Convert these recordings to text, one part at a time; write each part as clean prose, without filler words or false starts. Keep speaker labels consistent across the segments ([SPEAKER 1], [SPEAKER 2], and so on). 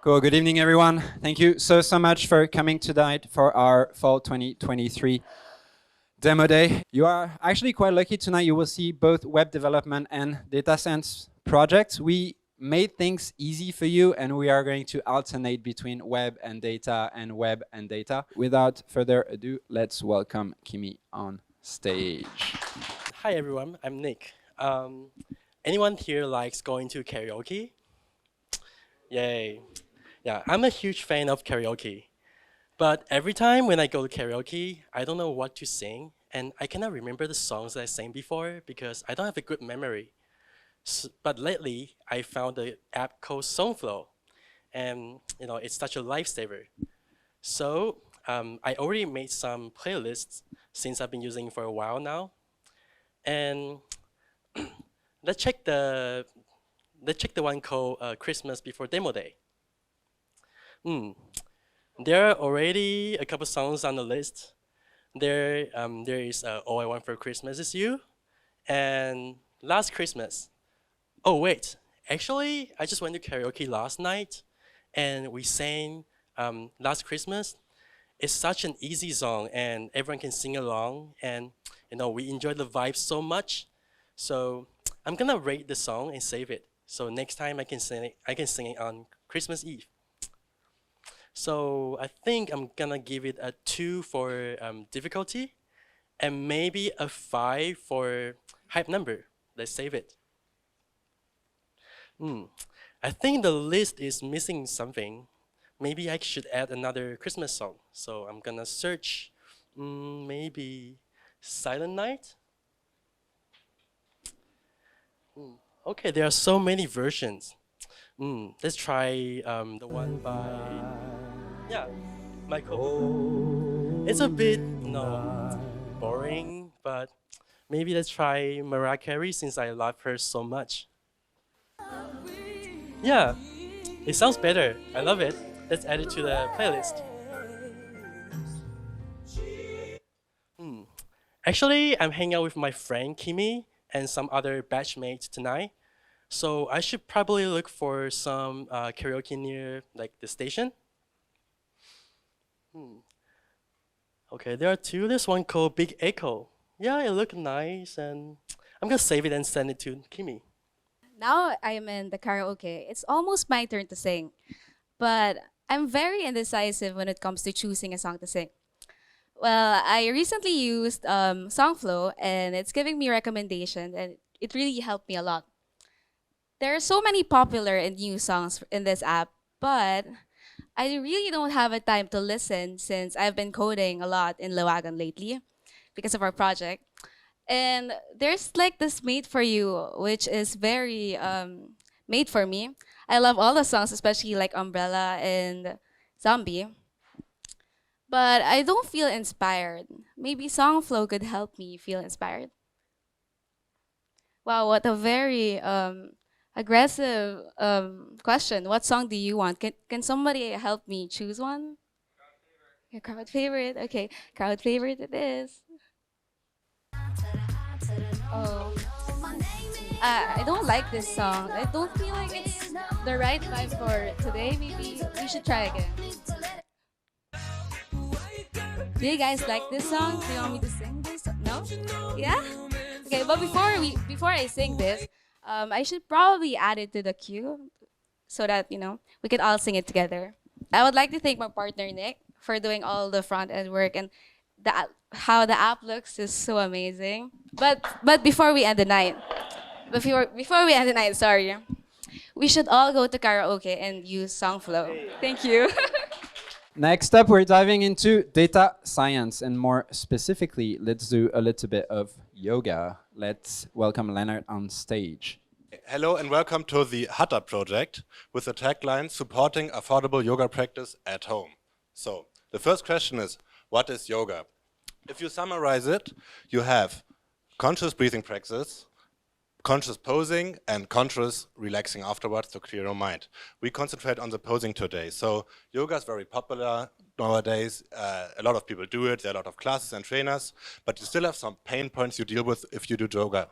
[SPEAKER 1] Cool. Good evening, everyone. Thank you so much for coming tonight for our Fall 2023 demo day. You are actually quite lucky tonight. You will see both web development and data science projects. We made things easy for you, and we are going to alternate between web and data and web and data. Without further ado, let's welcome Kimi on stage.
[SPEAKER 2] Hi, everyone. I'm Nick. Anyone here likes going to karaoke? Yay. Yeah, I'm a huge fan of karaoke. But every time when I go to karaoke, I don't know what to sing, and I cannot remember the songs that I sang before because I don't have a good memory. But lately, I found an app called SongFlow, and it's such a lifesaver. So I already made some playlists since I've been using it for a while now, and let's check the one called Christmas Before Demo Day. There are already a couple songs on the list. There is All I Want for Christmas Is You and Last Christmas. Oh wait, actually I just went to karaoke last night and we sang Last Christmas. It's such an easy song and everyone can sing along, and we enjoy the vibe so much. So I'm gonna rate the song and save it. So next time I can sing it on Christmas Eve. So I think I'm gonna give it a 2 for difficulty, and maybe a 5 for hype number. Let's save it. I think the list is missing something. Maybe I should add another Christmas song. So I'm gonna search maybe Silent Night. Okay, there are so many versions. Let's try the one by Michael. It's a bit boring, but maybe let's try Mariah Carey since I love her so much. Yeah, it sounds better. I love it. Let's add it to the playlist. Actually, I'm hanging out with my friend Kimi and some other batchmates tonight. So I should probably look for some karaoke near the station. Okay, there are two. There's one called Big Echo. Yeah, it looked nice, and I'm gonna save it and send it to Kimi.
[SPEAKER 3] Now I'm in the karaoke. It's almost my turn to sing, but I'm very indecisive when it comes to choosing a song to sing. Well, I recently used SongFlow, and it's giving me recommendations, and it really helped me a lot. There are so many popular and new songs in this app, but I really don't have a time to listen since I've been coding a lot in Wagon lately because of our project. And there's this Made For You, which is very made for me. I love all the songs, especially like Umbrella and Zombie. But I don't feel inspired. Maybe SongFlow could help me feel inspired. Wow, what a very aggressive question. What song do you want? Can somebody help me choose one? Your crowd favorite? Okay, crowd favorite it is. Oh, I don't like this song. I don't feel like it's the right vibe for today. Maybe we should try again. Do you guys like this song? Do you want me to sing this? No? Yeah? Okay, but before I sing this, I should probably add it to the queue so that, we can all sing it together. I would like to thank my partner, Nick, for doing all the front-end work, and how the app looks is so amazing. But before we end the night, sorry, we should all go to karaoke and use SongFlow. Thank you.
[SPEAKER 1] Next up, we're diving into data science, and more specifically, let's do a little bit of yoga. Let's welcome Leonard on stage.
[SPEAKER 4] Hello and welcome to the Hatha Project with the tagline supporting affordable yoga practice at home. So the first question is, what is yoga? If you summarize it, you have conscious breathing practice, conscious posing, and conscious relaxing afterwards to clear your mind. We concentrate on the posing today. So yoga is very popular nowadays. A lot of people do it. There are a lot of classes and trainers, but you still have some pain points you deal with if you do yoga.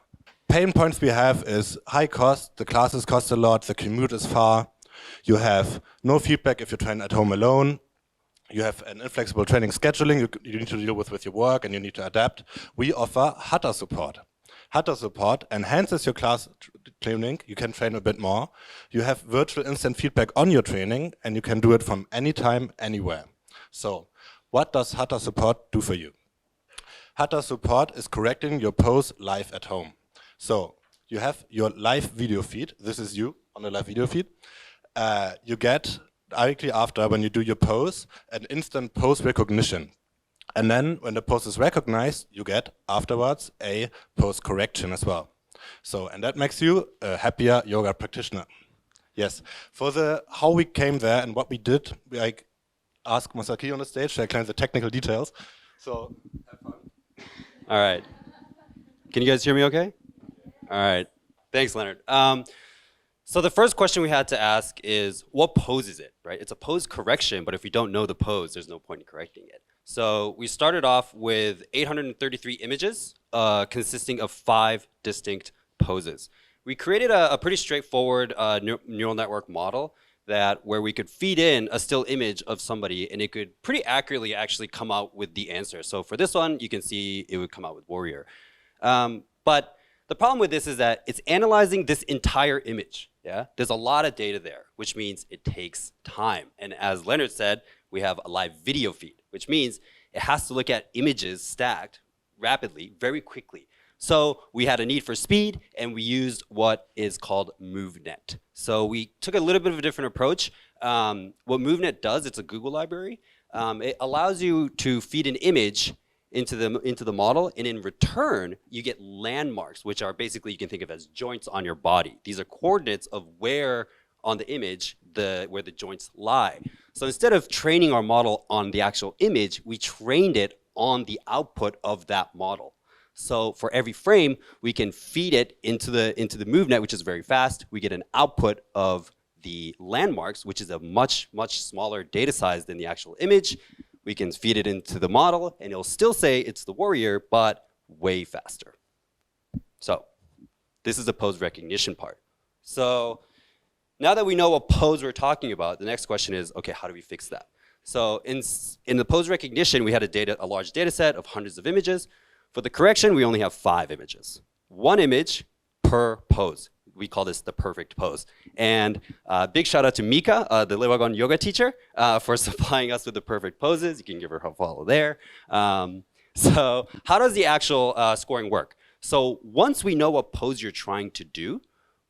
[SPEAKER 4] Pain points we have is high cost. The classes cost a lot. The commute is far. You have no feedback if you train at home alone. You have an inflexible training scheduling you need to deal with your work and you need to adapt. We offer Hatha support. Hatha support enhances your class training. You can train a bit more. You have virtual instant feedback on your training and you can do it from anytime, anywhere. So what does Hatha support do for you? Hatha support is correcting your pose live at home. So you have your live video feed. This is you on the live video feed. You get directly after, when you do your pose, an instant pose recognition. And then when the pose is recognized, you get afterwards a pose correction as well. So, and that makes you a happier yoga practitioner. Yes, for the how we came there and what we did, I asked Masaki on the stage to explain the technical details. So, have fun.
[SPEAKER 5] All right. Can you guys hear me okay? All right. Thanks, Leonard. So the first question we had to ask is, what pose is it, right? It's a pose correction, but if we don't know the pose, there's no point in correcting it. So we started off with 833 images consisting of 5 distinct poses. We created a pretty straightforward neural network model where we could feed in a still image of somebody and it could pretty accurately actually come out with the answer. So for this one, you can see it would come out with warrior. But the problem with this is that it's analyzing this entire image. Yeah, there's a lot of data there, which means it takes time. And as Leonard said, we have a live video feed, which means it has to look at images stacked rapidly, very quickly. So we had a need for speed, and we used what is called MoveNet. So we took a little bit of a different approach. What MoveNet does, it's a Google library. It allows you to feed an image into the model, and in return, you get landmarks, which are basically, you can think of as joints on your body. These are coordinates of where on the image where the joints lie. So instead of training our model on the actual image, we trained it on the output of that model. So for every frame, we can feed it into the MoveNet, which is very fast. We get an output of the landmarks, which is a much, much smaller data size than the actual image. We can feed it into the model, and it'll still say it's the warrior, but way faster. So this is the pose recognition part. So now that we know what pose we're talking about, the next question is, okay, how do we fix that? So in the pose recognition, we had a large data set of hundreds of images. For the correction, we only have 5 images. 1 image per pose. We call this the perfect pose. And big shout out to Mika, the Wagon yoga teacher, for supplying us with the perfect poses. You can give her a follow there. So how does the actual scoring work? So once we know what pose you're trying to do,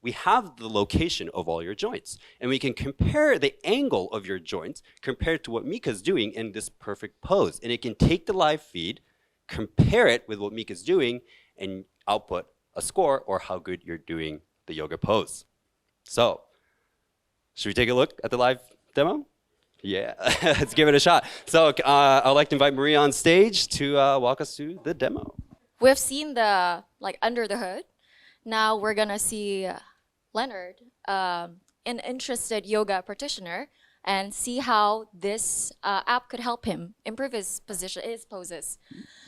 [SPEAKER 5] we have the location of all your joints. And we can compare the angle of your joints compared to what Mika's doing in this perfect pose. And it can take the live feed, compare it with what Mika's doing, and output a score or how good you're doing the yoga pose. So, should we take a look at the live demo? Yeah, let's give it a shot. So, I'd like to invite Maria on stage to walk us through the demo.
[SPEAKER 6] We've seen the under the hood. Now we're gonna see Leonard, an interested yoga practitioner, and see how this app could help him improve his poses.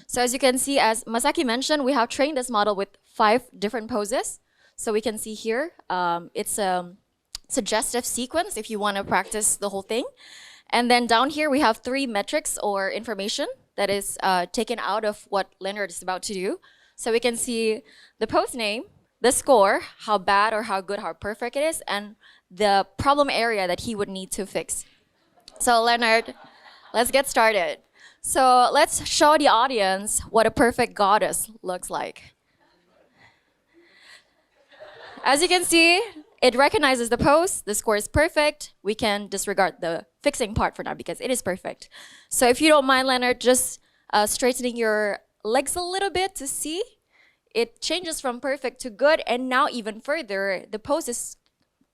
[SPEAKER 6] So as you can see, as Masaki mentioned, we have trained this model with 5 different poses. So we can see here, it's a suggestive sequence if you want to practice the whole thing. And then down here, we have 3 metrics or information that is taken out of what Leonard is about to do. So we can see the pose name, the score, how bad or how good, how perfect it is, and the problem area that he would need to fix. So Leonard, let's get started. So let's show the audience what a perfect goddess looks like. As you can see, it recognizes the pose, the score is perfect. We can disregard the fixing part for now because it is perfect. So if you don't mind, Leonard, just straightening your legs a little bit to see. It changes from perfect to good, and now even further, the pose is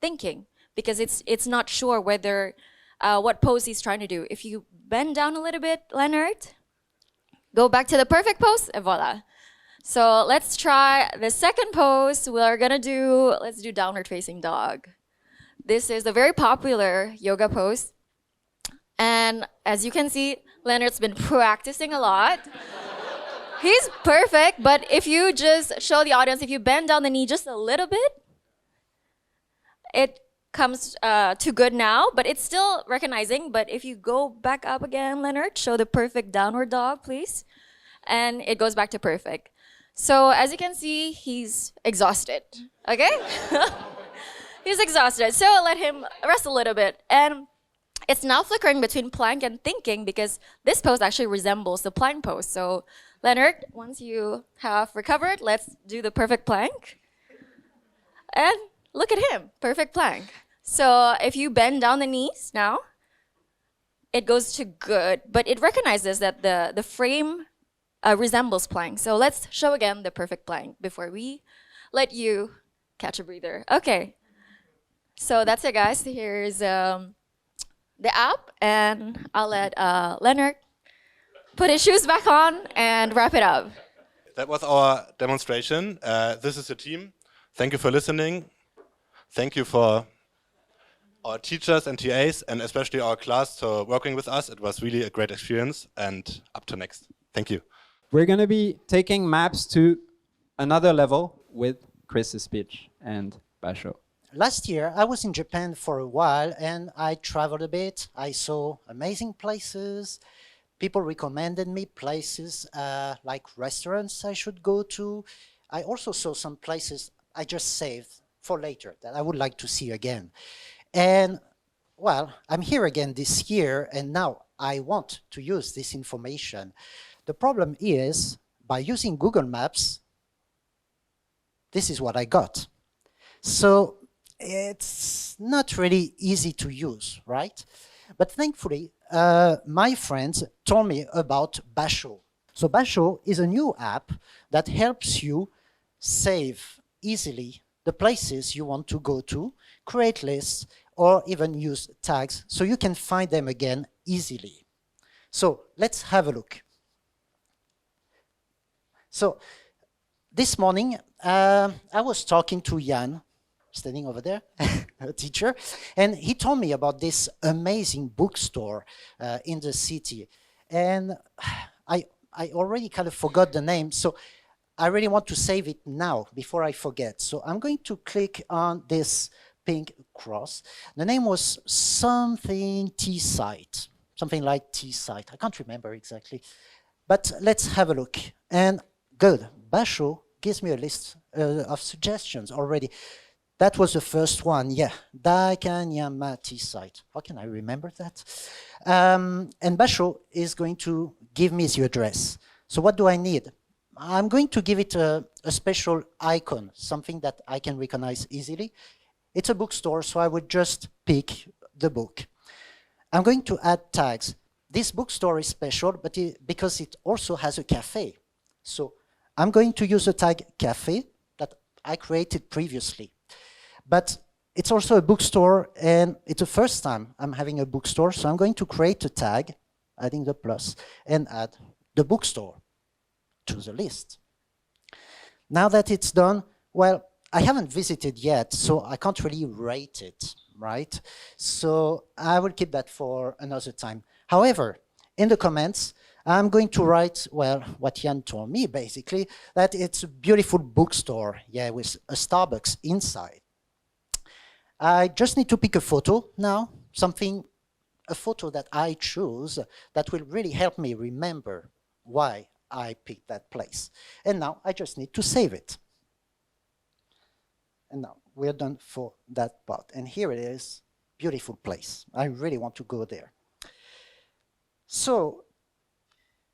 [SPEAKER 6] thinking because it's not sure whether what pose he's trying to do. If you bend down a little bit, Leonard, go back to the perfect pose, and voila. So let's try the second pose. Let's do downward facing dog. This is a very popular yoga pose. And as you can see, Leonard's been practicing a lot. He's perfect, but if you just show the audience, if you bend down the knee just a little bit, comes to good now, but it's still recognizing. But if you go back up again, Leonard, show the perfect downward dog, please. And it goes back to perfect. So as you can see, he's exhausted, okay? He's exhausted, so let him rest a little bit. And it's now flickering between plank and thinking because this pose actually resembles the plank pose. So Leonard, once you have recovered, let's do the perfect plank. And look at him, perfect plank. So if you bend down the knees now, it goes to good, but it recognizes that the frame resembles plank. So let's show again the perfect plank before we let you catch a breather. Okay, so that's it, guys. Here's the app, and I'll let Leonard put his shoes back on and wrap it up.
[SPEAKER 4] That was our demonstration. This is the team. Thank you for listening. Thank you for our teachers and TAs, and especially our class for working with us. It was really a great experience, and up to next. Thank you.
[SPEAKER 1] We're going to be taking maps to another level with Chris's speech and Basho.
[SPEAKER 7] Last year, I was in Japan for a while and I traveled a bit. I saw amazing places. People recommended me places like restaurants I should go to. I also saw some places I just saved for later that I would like to see again. And well, I'm here again this year and now I want to use this information. The problem is, by using Google Maps, this is what I got. So it's not really easy to use, right? But thankfully, my friends told me about Basho. So Basho is a new app that helps you save easily the places you want to go to, create lists, or even use tags so you can find them again easily. So let's have a look. So this morning, I was talking to Jan, standing over there, a teacher, and he told me about this amazing bookstore in the city. And I already kind of forgot the name, so I really want to save it now before I forget. So I'm going to click on this pink cross. The name was something T-site, something like T-site. I can't remember exactly. But let's have a look. And good, Basho gives me a list of suggestions already. That was the first one, yeah, Daikanyama T-site. How can I remember that? And Basho is going to give me the address. So what do I need? I'm going to give it a special icon, something that I can recognize easily. It's a bookstore, so I would just pick the book. I'm going to add tags. This bookstore is special, but because it also has a cafe. So I'm going to use the tag cafe that I created previously. But it's also a bookstore, and it's the first time I'm having a bookstore, so I'm going to create a tag, adding the plus, and add the bookstore to the list. Now that it's done, well, I haven't visited yet, so I can't really rate it, right? So I will keep that for another time. However, in the comments, I'm going to write, well, what Jan told me, basically, that it's a beautiful bookstore, yeah, with a Starbucks inside. I just need to pick a photo now, a photo that I choose that will really help me remember why I picked that place. And now I just need to save it. And now we're done for that part. And here it is, beautiful place. I really want to go there. So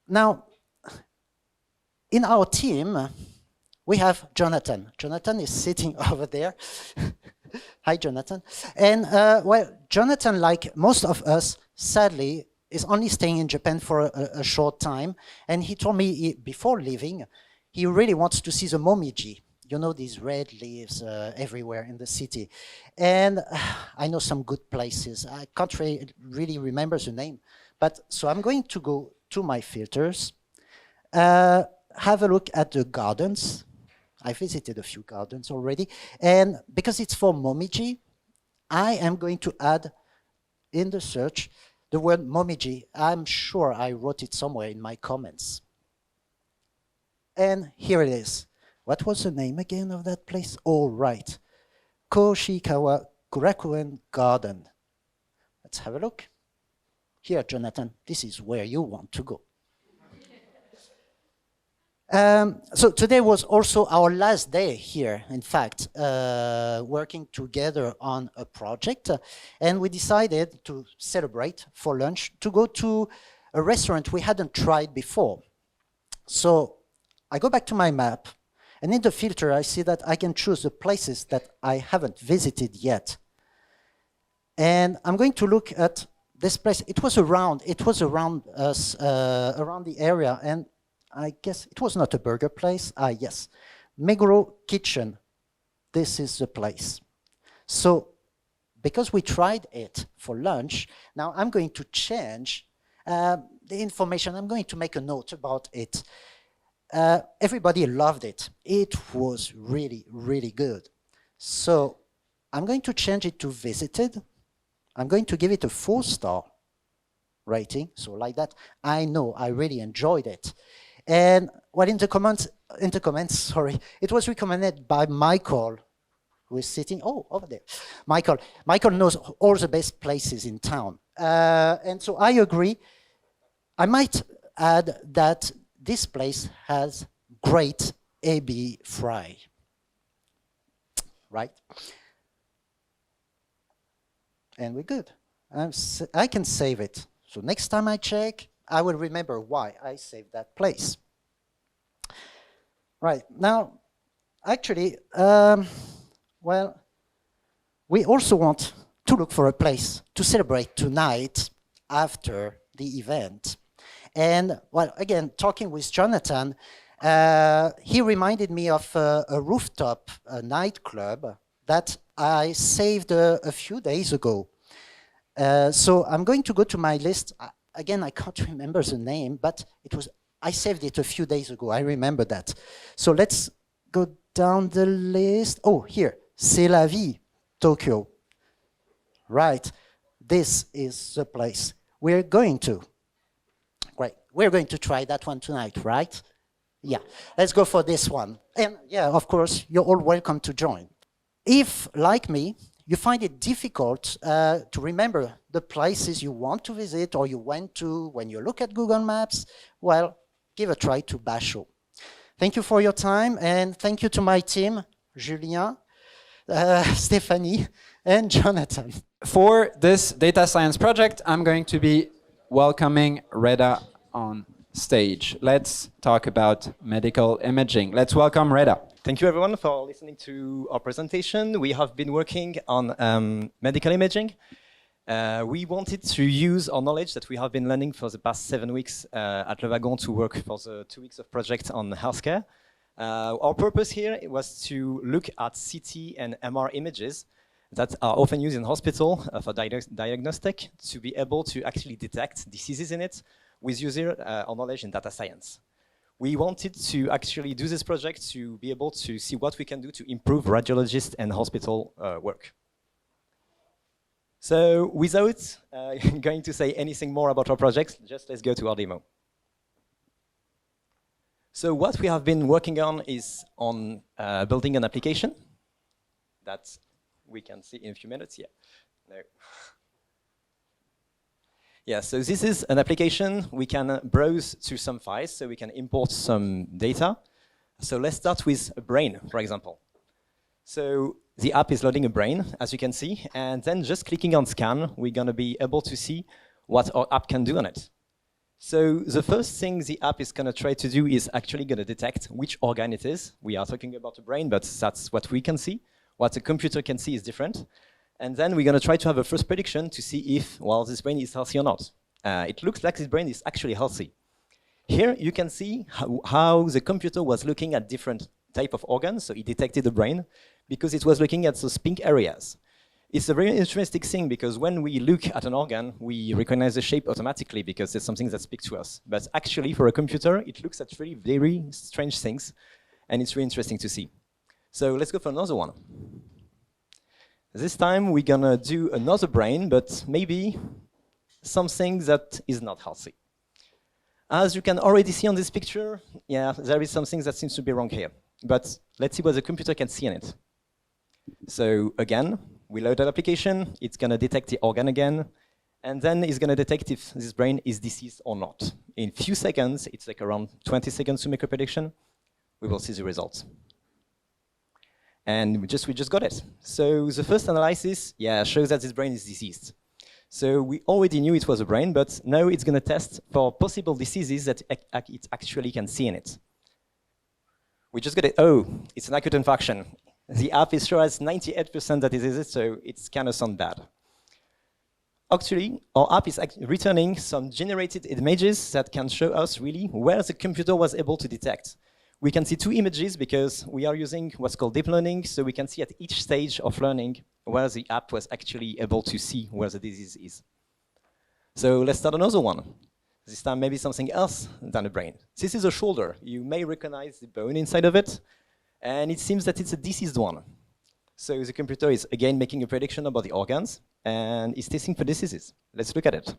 [SPEAKER 7] now, in our team, we have Jonathan. Jonathan is sitting over there. Hi, Jonathan. And well, Jonathan, like most of us, sadly, is only staying in Japan for a short time. And he told me before leaving, he really wants to see the momiji. You know, these red leaves everywhere in the city. And I know some good places. I can't really remember the name. But so I'm going to go to my filters, have a look at the gardens. I visited a few gardens already. And because it's for momiji, I am going to add in the search the word momiji. I'm sure I wrote it somewhere in my comments. And here it is. What was the name again of that place? Oh, right. Koshikawa Kurakuren Garden. Let's have a look. Here, Jonathan, this is where you want to go. So today was also our last day here, in fact, working together on a project. And we decided to celebrate for lunch, to go to a restaurant we hadn't tried before. So I go back to my map, and in the filter, I see that I can choose the places that I haven't visited yet. And I'm going to look at this place. It was around us, around the area, and I guess it was not a burger place. Yes, Meguro Kitchen. This is the place. So, because we tried it for lunch, now I'm going to change the information. I'm going to make a note about it. Everybody loved it. It was really, really good. So, I'm going to change it to visited. I'm going to give it a 4-star rating. So, like that, I know I really enjoyed it. And well, in the comments, sorry, it was recommended by Michael, who is sitting, over there. Michael knows all the best places in town. And so I agree. I might add that this place has great ebi fry, right? And we're good. I can save it. So next time I check, I will remember why I saved that place. Right, now, actually, well, we also want to look for a place to celebrate tonight after the event. And, well, again, talking with Jonathan, he reminded me of a rooftop nightclub that I saved a few days ago. So I'm going to go to my list. Again, I can't remember the name, but I saved it a few days ago. I remember that. So let's go down the list. Oh, here, C'est la vie, Tokyo. Right, this is the place we're going to. Great, we're going to try that one tonight, right? Yeah, let's go for this one. And yeah, of course, you're all welcome to join. If, like me, you find it difficult to remember the places you want to visit or you went to when you look at Google Maps, well, give a try to Basho. Thank you for your time, and thank you to my team, Julien, Stéphanie, and Jonathan.
[SPEAKER 1] For this data science project, I'm going to be welcoming Reda on stage. Let's talk about medical imaging. Let's welcome Reda.
[SPEAKER 8] Thank you everyone for listening to our presentation. We have been working on medical imaging. We wanted to use our knowledge that we have been learning for the past 7 weeks at Le Wagon to work for the 2 weeks of project on healthcare. Our purpose here was to look at CT and MR images that are often used in hospital for diagnostic to be able to actually detect diseases in it with user our knowledge in data science. We wanted to actually do this project to be able to see what we can do to improve radiologist and hospital work. So without going to say anything more about our project, just let's go to our demo. So what we have been working on is on building an application that we can see in a few minutes. Yeah, no. Yeah, so this is an application. We can browse to some files, so we can import some data. So let's start with a brain, for example. So the app is loading a brain, as you can see, and then just clicking on scan, we're going to be able to see what our app can do on it. So the first thing the app is going to try to do is actually going to detect which organ it is. We are talking about the brain, but that's what we can see. What a computer can see is different. And then we're going to try to have a first prediction to see if, well, this brain is healthy or not. It looks like this brain is actually healthy. Here you can see how the computer was looking at different type of organs. So it detected the brain because it was looking at those pink areas. It's a very interesting thing because when we look at an organ, we recognize the shape automatically because it's something that speaks to us. But actually, for a computer, it looks at really very strange things, and it's really interesting to see. So let's go for another one. This time, we're gonna do another brain, but maybe something that is not healthy. As you can already see on this picture, yeah, there is something that seems to be wrong here. But let's see what the computer can see in it. So again, we load that application, it's going to detect the organ again, and then it's going to detect if this brain is diseased or not. In few seconds, it's like around 20 seconds to make a prediction, we will see the results. And we just got it. So the first analysis, shows that this brain is diseased. So we already knew it was a brain, but now it's going to test for possible diseases that it actually can see in it. We just got it. Oh, it's an acute infarction. The app is sure as 98% that it is, so it's kind of sound bad. Actually, our app is returning some generated images that can show us really where the computer was able to detect. We can see two images because we are using what's called deep learning, so we can see at each stage of learning where the app was actually able to see where the disease is. So let's start another one. This time maybe something else than a brain. This is a shoulder. You may recognize the bone inside of it, and it seems that it's a diseased one. So the computer is again making a prediction about the organs, and is testing for diseases. Let's look at it.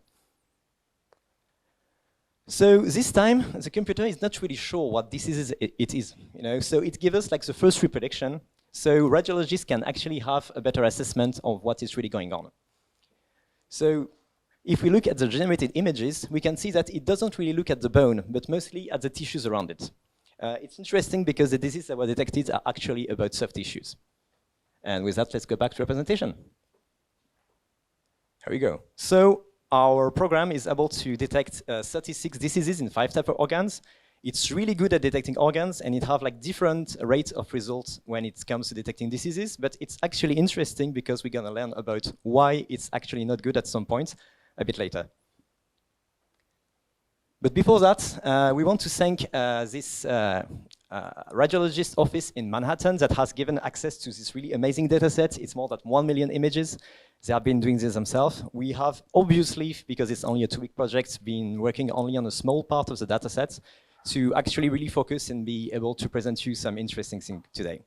[SPEAKER 8] So this time, the computer is not really sure what diseases it is. So it gives us like the first three prediction. So radiologists can actually have a better assessment of what is really going on. So if we look at the generated images, we can see that it doesn't really look at the bone, but mostly at the tissues around it. It's interesting because the diseases that were detected are actually about soft tissues. And with that, let's go back to our presentation. Here we go. So our program is able to detect 36 diseases in 5 types of organs. It's really good at detecting organs, and it has like different rates of results when it comes to detecting diseases. But it's actually interesting because we're going to learn about why it's actually not good at some point a bit later. But before that, we want to thank this radiologist office in Manhattan that has given access to this really amazing data set. It's more than 1 million images. They have been doing this themselves. We have, obviously, because it's only a 2-week project, been working only on a small part of the data set to actually really focus and be able to present you some interesting things today.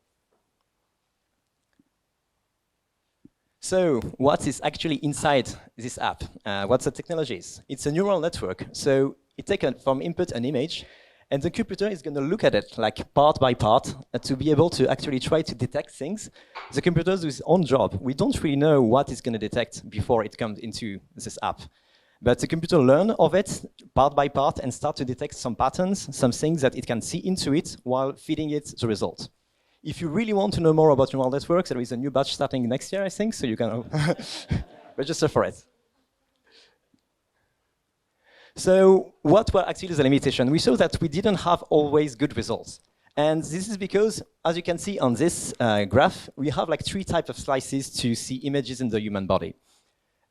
[SPEAKER 8] So what is actually inside this app? What's the technologies? It's a neural network. So it takes from input an image, and the computer is going to look at it like part by part to be able to actually try to detect things. The computer does its own job. We don't really know what it's going to detect before it comes into this app. But the computer learns of it part by part and start to detect some patterns, some things that it can see into it while feeding it the result. If you really want to know more about neural networks, there is a new batch starting next year, I think, so you can register for it. So what were actually the limitations? We saw that we didn't have always good results. And this is because, as you can see on this graph, we have like 3 types of slices to see images in the human body.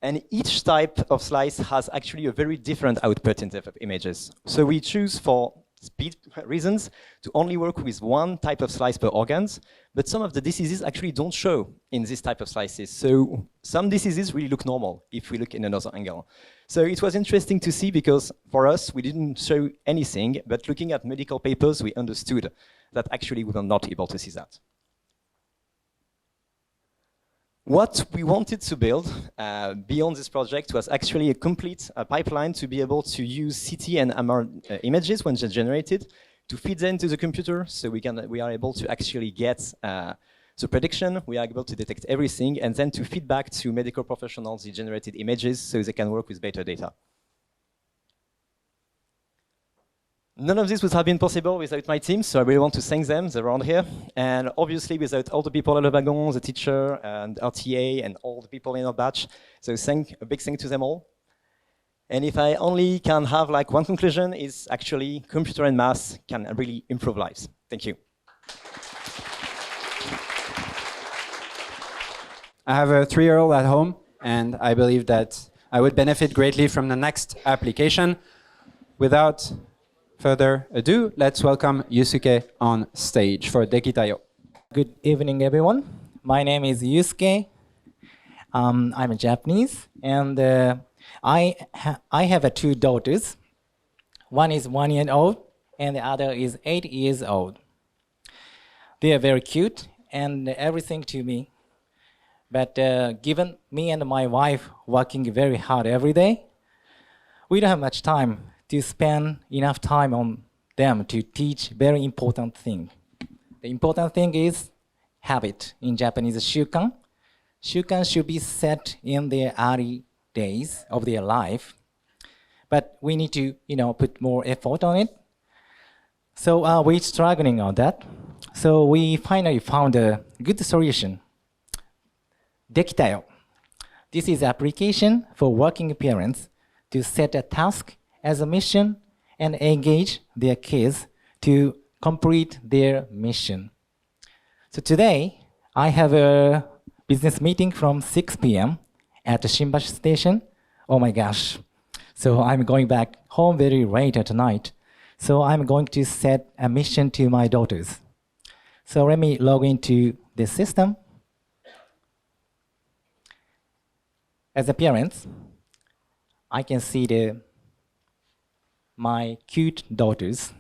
[SPEAKER 8] And each type of slice has actually a very different output in terms of images. So we choose for speed reasons to only work with 1 type of slice per organs, but some of the diseases actually don't show in this type of slices. So some diseases really look normal if we look in another angle. So it was interesting to see because for us, we didn't show anything, but looking at medical papers, we understood that actually we were not able to see that. What we wanted to build beyond this project was actually a complete pipeline to be able to use CT and MR images when they're generated to feed them into the computer, so we are able to actually get the prediction, we are able to detect everything, and then to feed back to medical professionals the generated images so they can work with better data. None of this would have been possible without my team, so I really want to thank them. They're around here. And obviously, without all the people at Wagon, the teacher, and RTA, and all the people in our batch. So a big thank to them all. And if I only can have like one conclusion, is actually computer and math can really improve lives. Thank you.
[SPEAKER 1] I have a 3-year-old at home, and I believe that I would benefit greatly from the next application. Without further ado, let's welcome Yusuke on stage for Dekitayo.
[SPEAKER 9] Good evening, everyone. My name is Yusuke. I'm a Japanese, and I have 2 daughters. One is 1 year old, and the other is 8 years old. They are very cute and everything to me. But given me and my wife working very hard every day, we don't have much time to spend enough time on them to teach very important thing. The important thing is habit, in Japanese, 習慣. shukan should be set in the early days of their life, but we need to, put more effort on it. So we're struggling on that. So we finally found a good solution. Dekitayo. This is application for working parents to set a task as a mission and engage their kids to complete their mission. So today, I have a business meeting from 6 p.m. at the Shimbashi station. Oh my gosh. So I'm going back home very late at night. So I'm going to set a mission to my daughters. So let me log into the system. As a parent, I can see my cute daughters.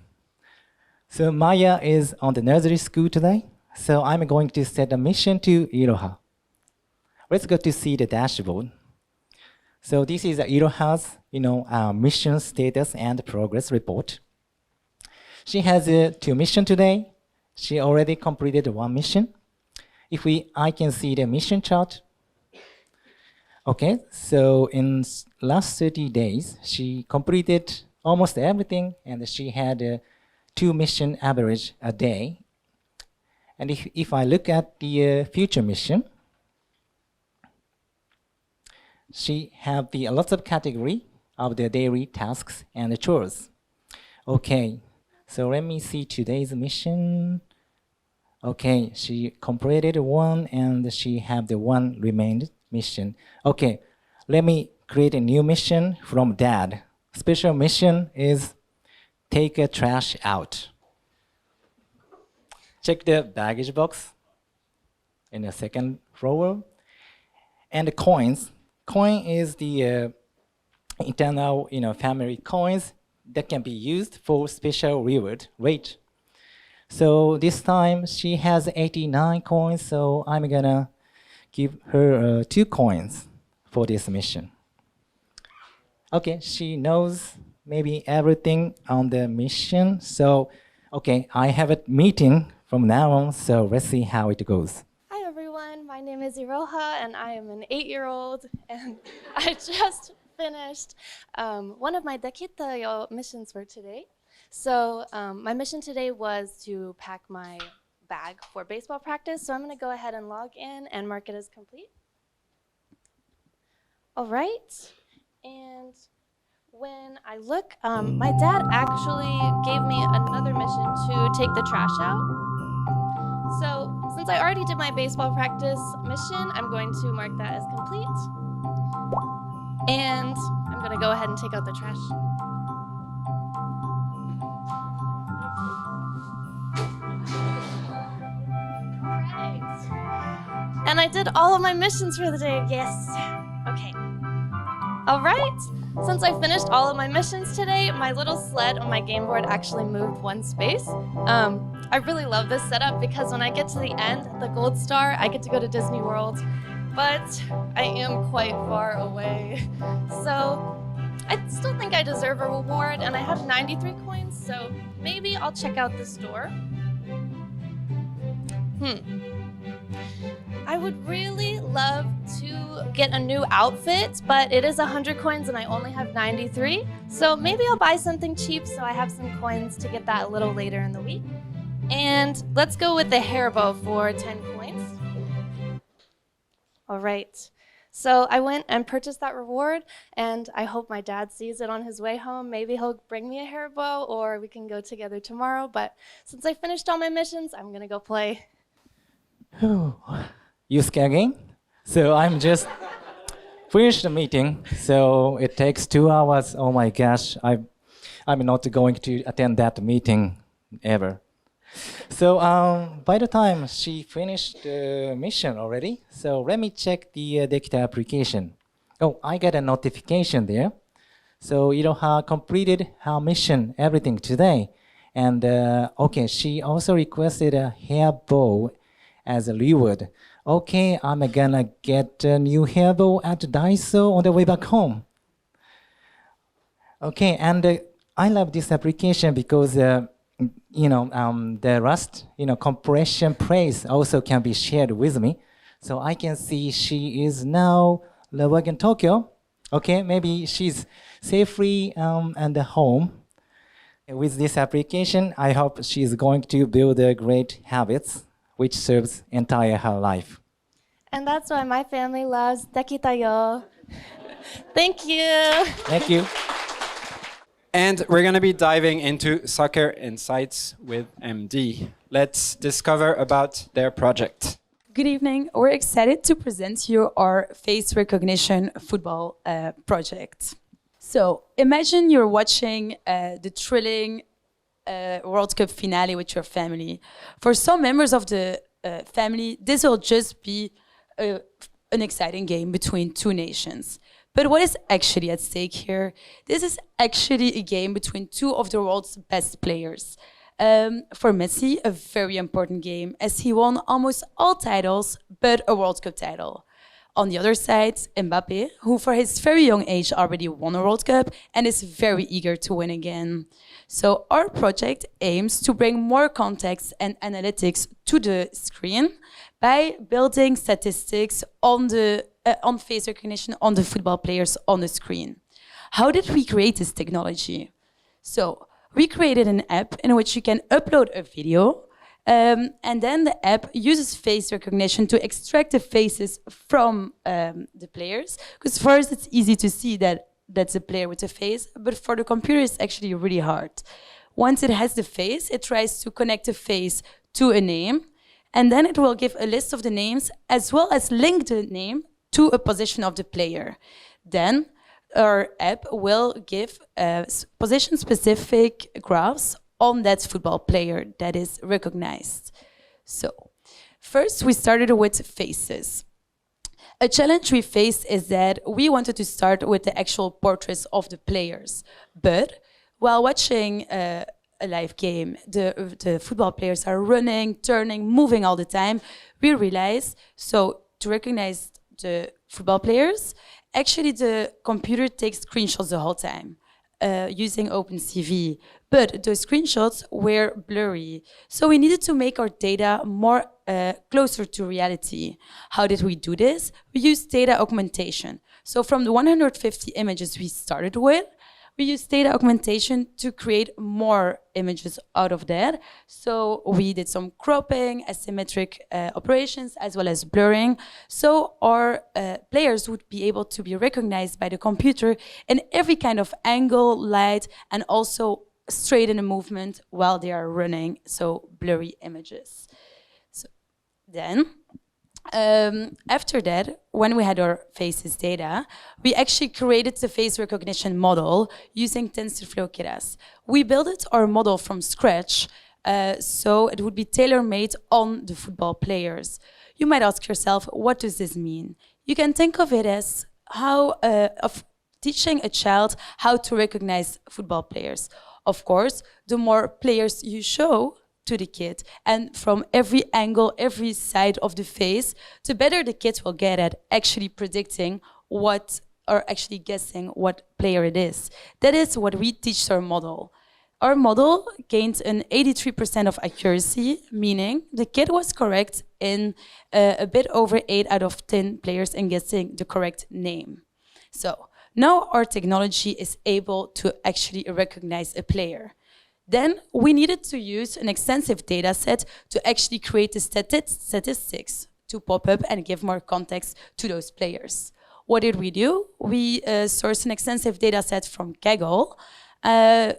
[SPEAKER 9] So Maya is on the nursery school today. So I'm going to set a mission to Iroha. Let's go to see the dashboard. So this is Iroha's, mission status and progress report. She has 2 missions today. She already completed 1 mission. I can see the mission chart. Okay, so in last 30 days, she completed almost everything, and she had 2 mission average a day. And if I look at the future mission, she have lots of category of the daily tasks and the chores. Okay, so let me see today's mission. Okay, she completed 1, and she have the 1 remained mission. Okay, let me create a new mission from Dad. Special mission is take a trash out. Check the baggage box in the second row. And the coins. Coin is the internal, family coins that can be used for special reward rate. So this time she has 89 coins, so I'm gonna give her 2 coins for this mission. Okay, she knows maybe everything on the mission. So, okay, I have a meeting from now on, so let's see how it goes.
[SPEAKER 10] Hi everyone, my name is Iroha and I am an 8-year-old and I just finished one of my Dekitayo missions for today. So my mission today was to pack my bag for baseball practice, so I'm going to go ahead and log in and mark it as complete. All right, and when I look, my dad actually gave me another mission to take the trash out. So since I already did my baseball practice mission, I'm going to mark that as complete. And I'm going to go ahead and take out the trash. And I did all of my missions for the day, yes. Okay. All right. Since I finished all of my missions today, my little sled on my game board actually moved 1 space. I really love this setup because when I get to the end, the gold star, I get to go to Disney World, but I am quite far away. So I still think I deserve a reward, and I have 93 coins, so maybe I'll check out the store. I would really love to get a new outfit, but it is 100 coins and I only have 93. So maybe I'll buy something cheap so I have some coins to get that a little later in the week. And let's go with the hair bow for 10 coins. All right. So I went and purchased that reward, and I hope my dad sees it on his way home. Maybe he'll bring me a hair bow, or we can go together tomorrow. But since I finished all my missions, I'm going to go play.
[SPEAKER 9] You scared again? So I'm just finished the meeting. So it takes 2 hours. Oh my gosh, I'm not going to attend that meeting ever. So by the time she finished the mission already, so let me check the Dekitayo application. Oh, I got a notification there. So Iroha completed her mission, everything today. And okay, she also requested a hair bow as a reward. Okay, I'm gonna get a new hair bow at Daiso on the way back home. Okay, and I love this application because the Rust, compression praise also can be shared with me. So I can see she is now the Wagon Tokyo. Okay, maybe she's safely at the home. With this application, I hope she's going to build a great habits which serves entire her life.
[SPEAKER 10] And that's why my family loves Dekitayo. Thank you.
[SPEAKER 9] Thank you.
[SPEAKER 1] And we're going to be diving into Soccer Insights with MD. Let's discover about their project.
[SPEAKER 11] Good evening. We're excited to present you our face recognition football project. So imagine you're watching the thrilling World Cup finale with your family. For some members of the family, this will just be an exciting game between two nations. But what is actually at stake here? This is actually a game between two of the world's best players. For Messi, a very important game, as he won almost all titles but a World Cup title. On the other side, Mbappe, who for his very young age already won a World Cup and is very eager to win again. So our project aims to bring more context and analytics to the screen by building statistics on face recognition on the football players on the screen. How did we create this technology? So we created an app in which you can upload a video, and then the app uses face recognition to extract the faces from the players. Because first it's easy to see that that's a player with a face, but for the computer it's actually really hard. Once it has the face, it tries to connect the face to a name, and then it will give a list of the names as well as link the name to a position of the player. Then our app will give position-specific graphs on that football player that is recognized. So first we started with faces. A challenge we faced is that we wanted to start with the actual portraits of the players. But while watching a live game, the football players are running, turning, moving all the time. We realized, so to recognize the football players, actually the computer takes screenshots the whole time using OpenCV. But the screenshots were blurry. So we needed to make our data more closer to reality. How did we do this? We used data augmentation. So from the 150 images we started with, we used data augmentation to create more images out of that. So we did some cropping, asymmetric operations, as well as blurring. So our players would be able to be recognized by the computer in every kind of angle, light, and also straight in a movement while they are running, so blurry images. So then, after that, when we had our faces data, we actually created the face recognition model using TensorFlow Keras. We built our model from scratch, so it would be tailor-made on the football players. You might ask yourself, what does this mean? You can think of it as of teaching a child how to recognize football players. Of course, the more players you show to the kid, and from every angle, every side of the face, the better the kids will get at actually predicting what, or actually guessing what player it is. That is what we teach our model. Our model gained an 83% of accuracy, meaning the kid was correct in a bit over 8 out of 10 players in guessing the correct name. So now our technology is able to actually recognize a player. Then we needed to use an extensive data set to actually create the statistics to pop up and give more context to those players. What did we do? We sourced an extensive data set from Kaggle,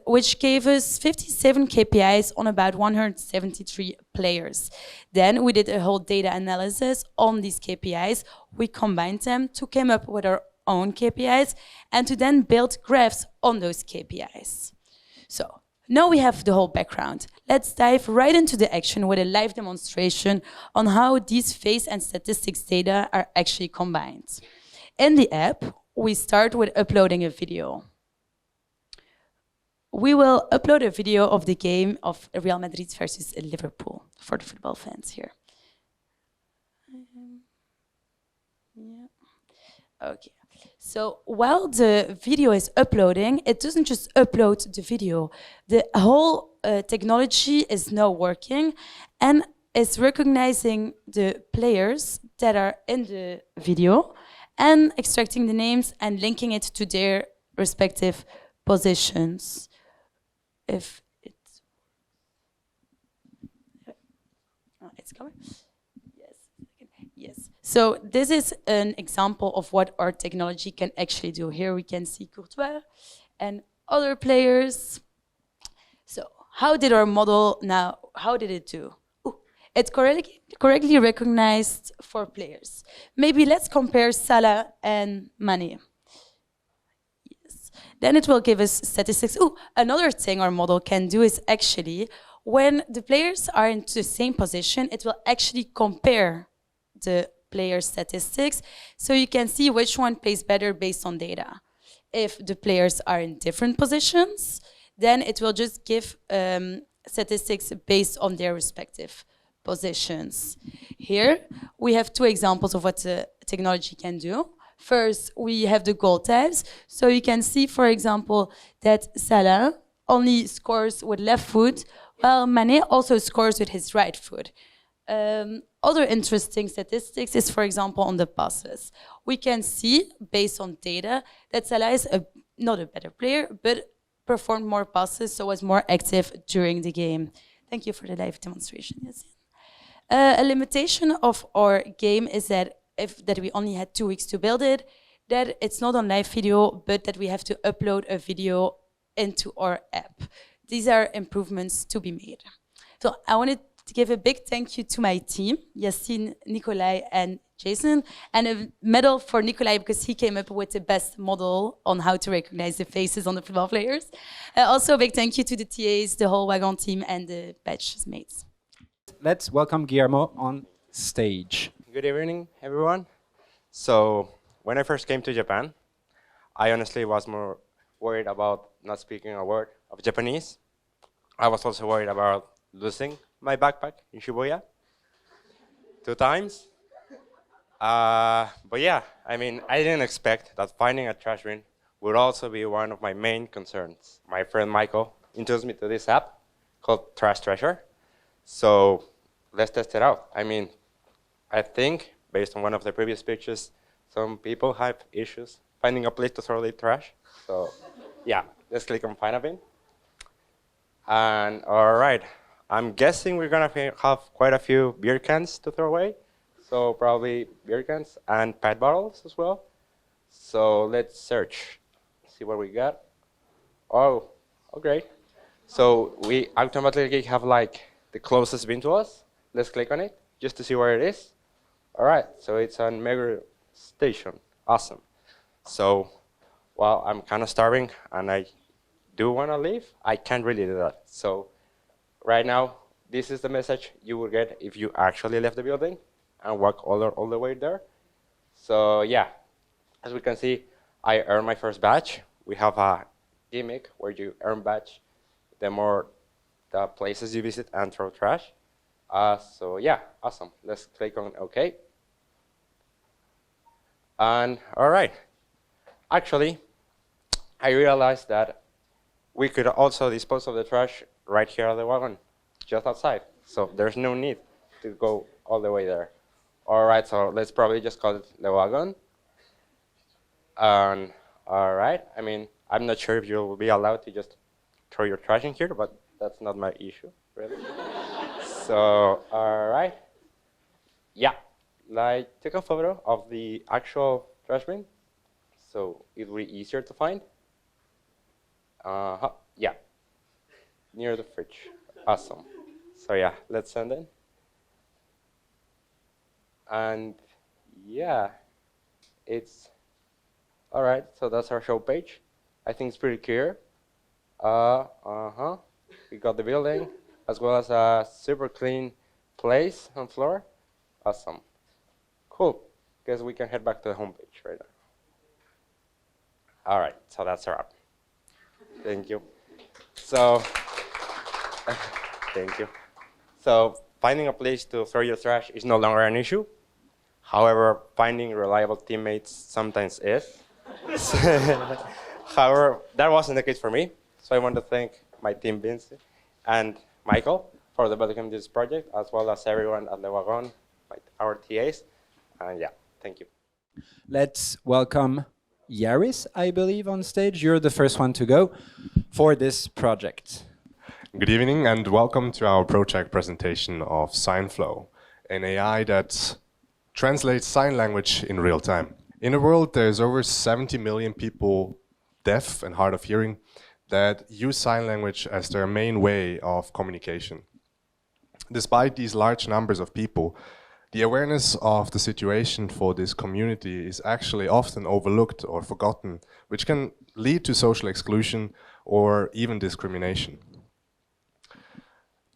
[SPEAKER 11] which gave us 57 KPIs on about 173 players. Then we did a whole data analysis on these KPIs. We combined them to come up with our own KPIs and to then build graphs on those KPIs. So now we have the whole background. Let's dive right into the action with a live demonstration on how these face and statistics data are actually combined. In the app, we start with uploading a video. We will upload a video of the game of Real Madrid versus Liverpool for the football fans here. Okay. So while the video is uploading, it doesn't just upload the video. The whole technology is now working and is recognizing the players that are in the video and extracting the names and linking it to their respective positions. If it's, it's coming. Yes. So this is an example of what our technology can actually do. Here we can see Courtois and other players. So how did our model now, how did it do? It correctly recognized 4 players. Maybe let's compare Salah and Mane. Yes. Then it will give us statistics. Another thing our model can do is actually, when the players are in the same position, it will actually compare the player statistics, so you can see which one plays better based on data. If the players are in different positions, then it will just give statistics based on their respective positions. Here, we have 2 examples of what the technology can do. First, we have the goal types. So you can see, for example, that Salah only scores with left foot, while Mane also scores with his right foot. Other interesting statistics is, for example, on the passes. We can see, based on data, that Salah is not a better player, but performed more passes, so was more active during the game. Thank you for the live demonstration, Yassine. A limitation of our game is that we only had 2 weeks to build it, that it's not on live video, but that we have to upload a video into our app. These are improvements to be made. So I wanted to give a big thank you to my team, Yassine, Nikolai, and Jason, and a medal for Nikolai because he came up with the best model on how to recognize the faces on the football players. Also a big thank you to the TAs, the whole Wagon team, and the batch mates.
[SPEAKER 1] Let's welcome Guillermo on stage.
[SPEAKER 12] Good evening, everyone. So, when I first came to Japan, I honestly was more worried about not speaking a word of Japanese. I was also worried about losing my backpack in Shibuya 2 times. But yeah, I mean, I didn't expect that finding a trash bin would also be one of my main concerns. My friend Michael introduced me to this app called Trash Treasure. So let's test it out. I mean, I think, based on one of the previous pictures, some people have issues finding a place to throw their trash. So yeah, let's click on Find a Bin. And all right, I'm guessing we're gonna have quite a few beer cans to throw away. So probably beer cans and PET bottles as well. So let's search, see what we got. Oh, great. So we automatically have like the closest bin to us. Let's click on it just to see where it is. All right, so it's on Meguro Station. Awesome. So, while I'm kind of starving and I do want to leave, I can't really do that. So, right now, this is the message you will get if you actually left the building and walk all the way there. So, yeah, as we can see, I earned my first badge. We have a gimmick where you earn badge the more the places you visit and throw trash. So yeah, awesome. Let's click on OK. And all right. Actually, I realized that we could also dispose of the trash right here at the wagon, just outside. So there's no need to go all the way there. All right, so let's probably just call it the wagon. And all right, I mean, I'm not sure if you'll be allowed to just throw your trash in here, but that's not my issue, really. So, all right. Yeah, I took a photo of the actual trash bin, so it will be easier to find. Yeah, near the fridge. Awesome. So yeah, let's send it. And yeah, it's all right. So that's our show page. I think it's pretty clear. We got the building as well as a super clean place on floor. Awesome. Cool. Guess we can head back to the homepage right now. All right. So that's a wrap. Thank you. So, thank you. So, finding a place to throw your trash is no longer an issue. However, finding reliable teammates sometimes is. However, that wasn't the case for me. So I want to thank my team, Vince and Michael, for the bootcamp this project, as well as everyone at the Wagon, our TAs. Yeah, thank you.
[SPEAKER 1] Let's welcome Yaris, I believe, on stage. You're the first one to go for this project.
[SPEAKER 13] Good evening and welcome to our project presentation of Signflow, an AI that translates sign language in real time. In the world, there's over 70 million people deaf and hard of hearing that use sign language as their main way of communication. Despite these large numbers of people, the awareness of the situation for this community is actually often overlooked or forgotten, which can lead to social exclusion or even discrimination.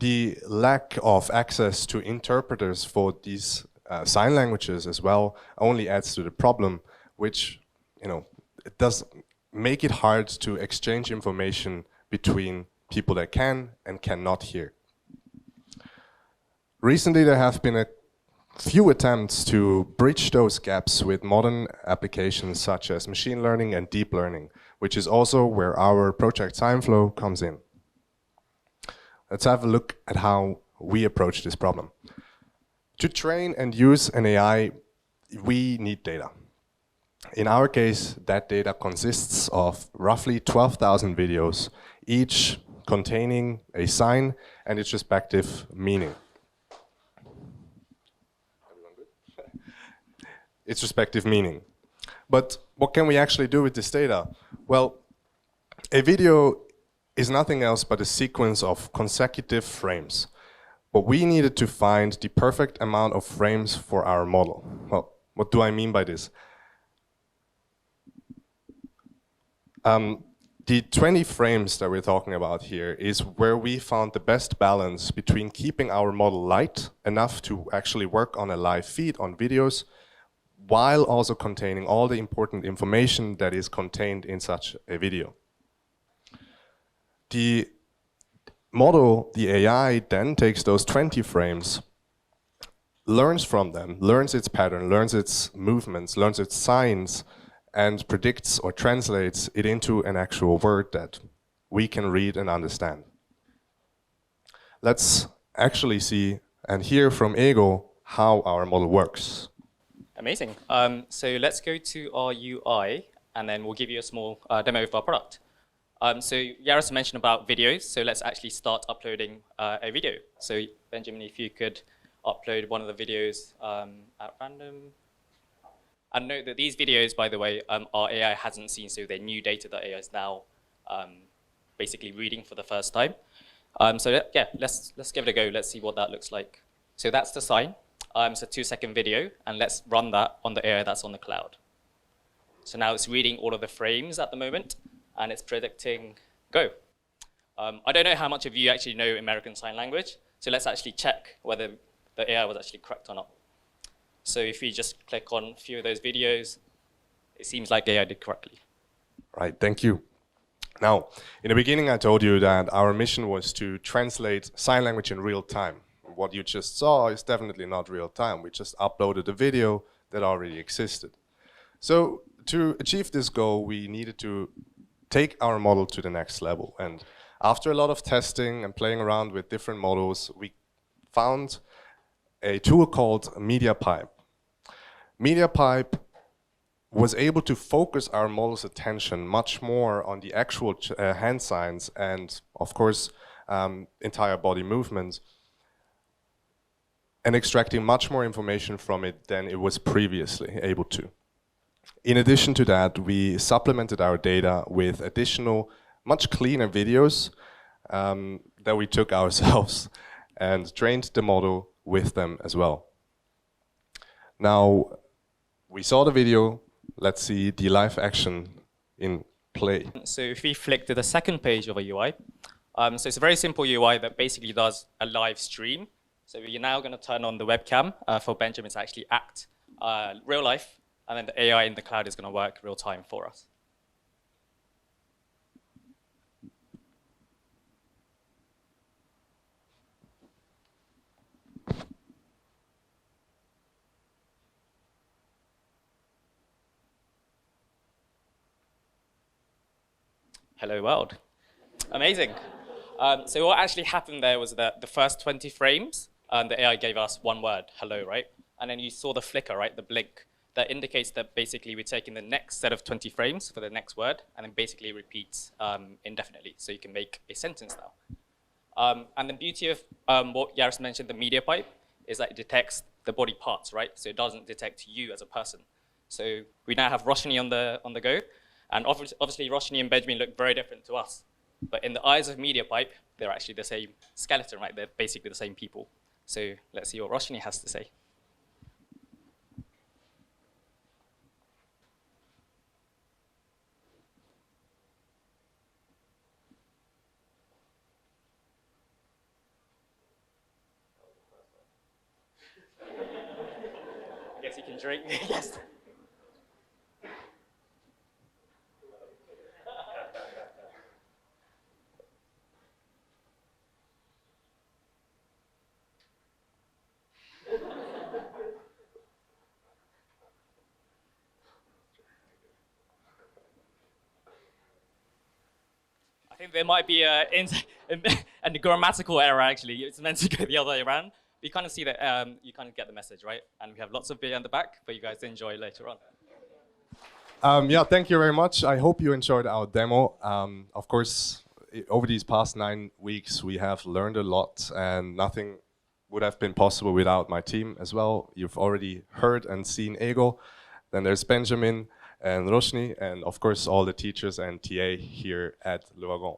[SPEAKER 13] The lack of access to interpreters for these sign languages as well only adds to the problem, which, it does make it hard to exchange information between people that can and cannot hear. Recently, there have been a few attempts to bridge those gaps with modern applications such as machine learning and deep learning, which is also where our project SignFlow comes in. Let's have a look at how we approach this problem. To train and use an AI, we need data. In our case, that data consists of roughly 12,000 videos, each containing a sign and its respective meaning. Its respective meaning. But what can we actually do with this data? Well, a video is nothing else but a sequence of consecutive frames. But we needed to find the perfect amount of frames for our model. Well, what do I mean by this? The 20 frames that we're talking about here is where we found the best balance between keeping our model light enough to actually work on a live feed on videos, while also containing all the important information that is contained in such a video. The model, the AI, then takes those 20 frames, learns from them, learns its pattern, learns its movements, learns its signs, and predicts or translates it into an actual word that we can read and understand. Let's actually see and hear from Ego how our model works.
[SPEAKER 14] Amazing. So let's go to our UI, and then we'll give you a small demo of our product. So Yaris mentioned about videos, so let's actually start uploading a video. So Benjamin, if you could upload one of the videos at random. And note that these videos, by the way, our AI hasn't seen, so they're new data that AI is now basically reading for the first time. So yeah, let's give it a go. Let's see what that looks like. So that's the sign. It's a 2-second video, and let's run that on the AI that's on the cloud. So now it's reading all of the frames at the moment, and it's predicting go. I don't know how much of you actually know American Sign Language, so let's actually check whether the AI was actually correct or not. So if we just click on a few of those videos, it seems like AI did correctly.
[SPEAKER 13] Right, thank you. Now, in the beginning I told you that our mission was to translate sign language in real time. What you just saw is definitely not real time. We just uploaded a video that already existed. So to achieve this goal, we needed to take our model to the next level. And after a lot of testing and playing around with different models, we found a tool called MediaPipe. MediaPipe was able to focus our model's attention much more on the actual hand signs and, of course, entire body movements, and extracting much more information from it than it was previously able to. In addition to that, we supplemented our data with additional, much cleaner videos that we took ourselves and trained the model with them as well. Now, we saw the video. Let's see the live action in play.
[SPEAKER 14] So if we flick to the second page of a UI, so it's a very simple UI that basically does a live stream. So we're now going to turn on the webcam for Benjamin to actually act real life, and then the AI in the cloud is going to work real time for us. Hello world. Amazing. So what actually happened there was that the first 20 frames, the AI gave us one word, hello, right? and then you saw the flicker, right, the blink. That indicates that basically we're taking the next set of 20 frames for the next word, and then basically repeats indefinitely. So you can make a sentence now. And the beauty of what Yaris mentioned, the media pipe, is that it detects the body parts, right? So it doesn't detect you as a person. So we now have Roshni on the go, and obviously Roshni and Benjamin look very different to us. But in the eyes of media pipe, they're actually the same skeleton, right? They're basically the same people. So let's see what Roshni has to say. I guess you can drink. Yes. I think there might be a grammatical error, actually. It's meant to go the other way around. But you kind of see that, you kind of get the message, right? And we have lots of beer in the back for you guys to enjoy later on.
[SPEAKER 13] Yeah, thank you very much. I hope you enjoyed our demo. Of course, over these past 9 weeks, we have learned a lot, and nothing would have been possible without my team as well. You've already heard and seen Ego. Then there's Benjamin and Roshni, and of course all the teachers and TA here at Le Wagon.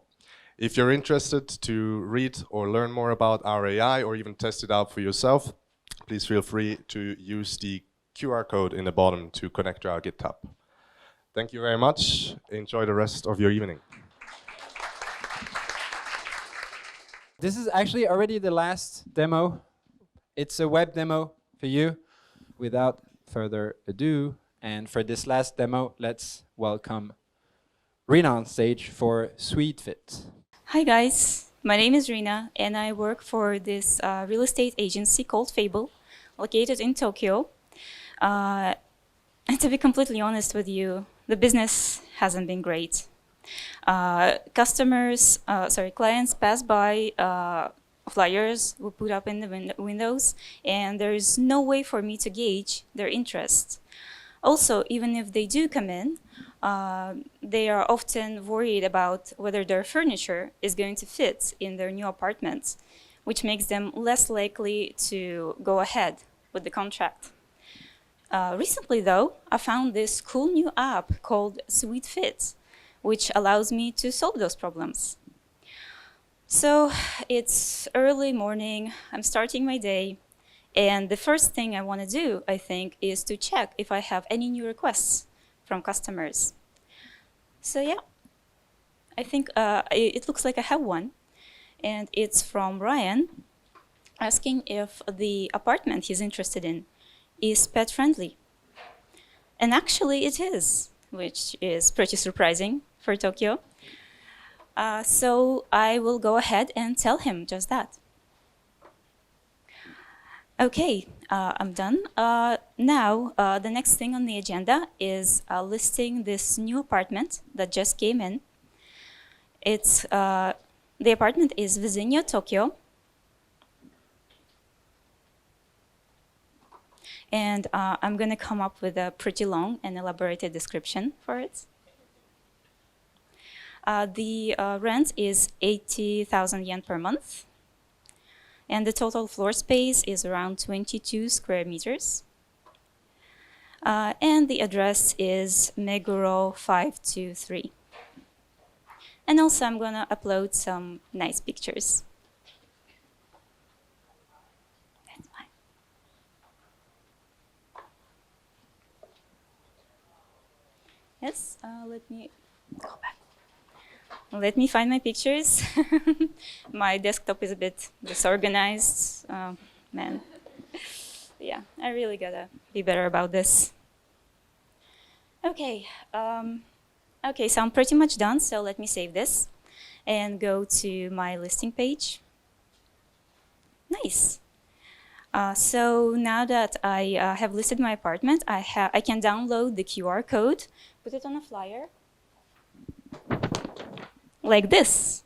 [SPEAKER 13] If you're interested to read or learn more about our AI or even test it out for yourself, please feel free to use the QR code in the bottom to connect to our GitHub. Thank you very much. Enjoy the rest of your evening.
[SPEAKER 1] This is actually already the last demo. It's a web demo for you. Without further ado, and for this last demo, let's welcome Rina on stage for SuiteFit.
[SPEAKER 15] Hi guys, my name is Rina and I work for this real estate agency called Fable, located in Tokyo. And to be completely honest with you, the business hasn't been great. Clients pass by flyers we put up in the windows, and there is no way for me to gauge their interest. Also, even if they do come in, they are often worried about whether their furniture is going to fit in their new apartment, which makes them less likely to go ahead with the contract. Recently, though, I found this cool new app called SuiteFit, which allows me to solve those problems. So it's early morning, I'm starting my day, and the first thing I want to do, I think, is to check if I have any new requests from customers. So yeah, I think it looks like I have one, and it's from Ryan, asking if the apartment he's interested in is pet-friendly. And actually it is, which is pretty surprising for Tokyo. So I will go ahead and tell him just that. Okay, I'm done. Now, the next thing on the agenda is listing this new apartment that just came in. It's, the apartment is Vizinho, Tokyo. And I'm going to come up with a pretty long and elaborated description for it. The rent is 80,000 yen per month. And the total floor space is around 22 square meters. And the address is Meguro 523. And also I'm going to upload some nice pictures. That's fine. Yes, let me go back. Let me find my pictures. My desktop is a bit disorganized. Man. Yeah, I really gotta be better about this. Okay, okay, so I'm pretty much done, so let me save this and go to my listing page. Nice. So now that I have listed my apartment, I can download the QR code, put it on a flyer, like this.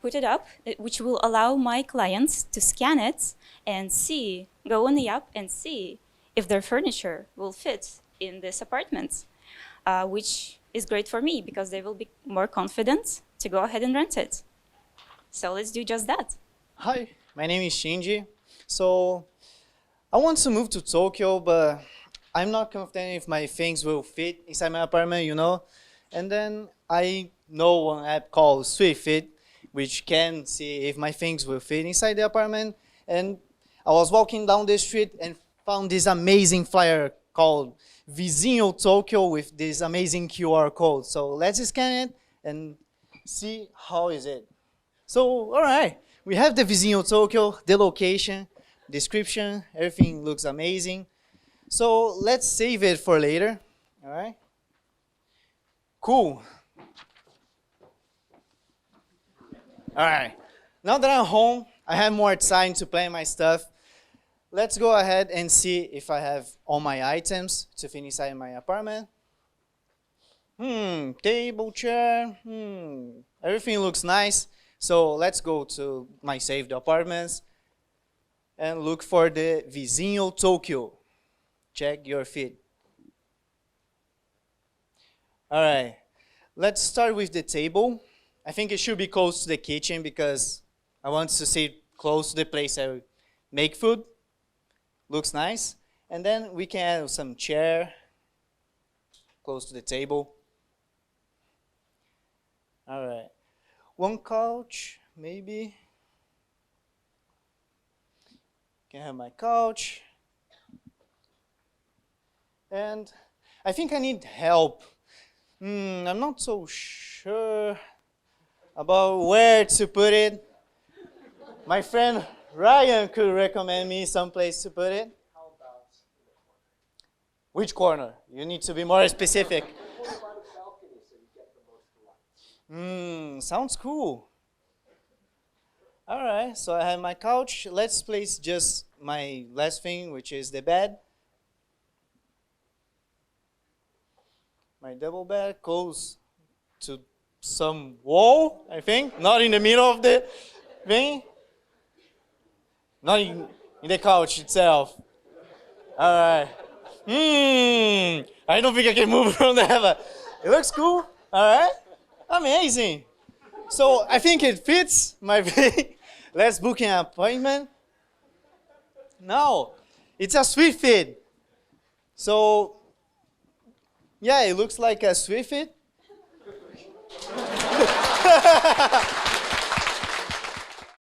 [SPEAKER 15] put it up, which will allow my clients to scan it and see, go on the app and see if their furniture will fit in this apartment, which is great for me because they will be more confident to go ahead and rent it. So let's do just that.
[SPEAKER 16] Hi, my name is Shinji. So I want to move to Tokyo, but I'm not confident if my things will fit inside my apartment, you know? And then I know one app called SuiteFit, which can see if my things will fit inside the apartment. And I was walking down the street and found this amazing flyer called Vizinho Tokyo with this amazing QR code. So let's scan it and see how is it. So, all right, we have the Vizinho Tokyo, the location, description, everything looks amazing. So let's save it for later, all right? Cool. All right, now that I'm home, I have more time to plan my stuff. Let's go ahead and see if I have all my items to fit inside my apartment. Table, chair, everything looks nice. So let's go to my saved apartments and look for the Vizinho Tokyo. Check your feed. All right, let's start with the table. I think it should be close to the kitchen because I want to sit close to the place I make food. Looks nice. And then we can add some chair close to the table. All right. One couch, maybe. Can have my couch. And I think I need help. I'm not so sure about where to put it. My friend Ryan could recommend me some place to put it. Which corner? You need to be more specific. Sounds cool. All right, so I have my couch. Let's place just my last thing, which is the bed. My double bed close to some wall, I think. Not in the middle of the thing. Not in the couch itself. All right. I don't think I can move from there, but it looks cool. All right. Amazing. So I think it fits my thing. Let's book an appointment. No, it's a SuiteFit. So yeah, it looks like a SuiteFit.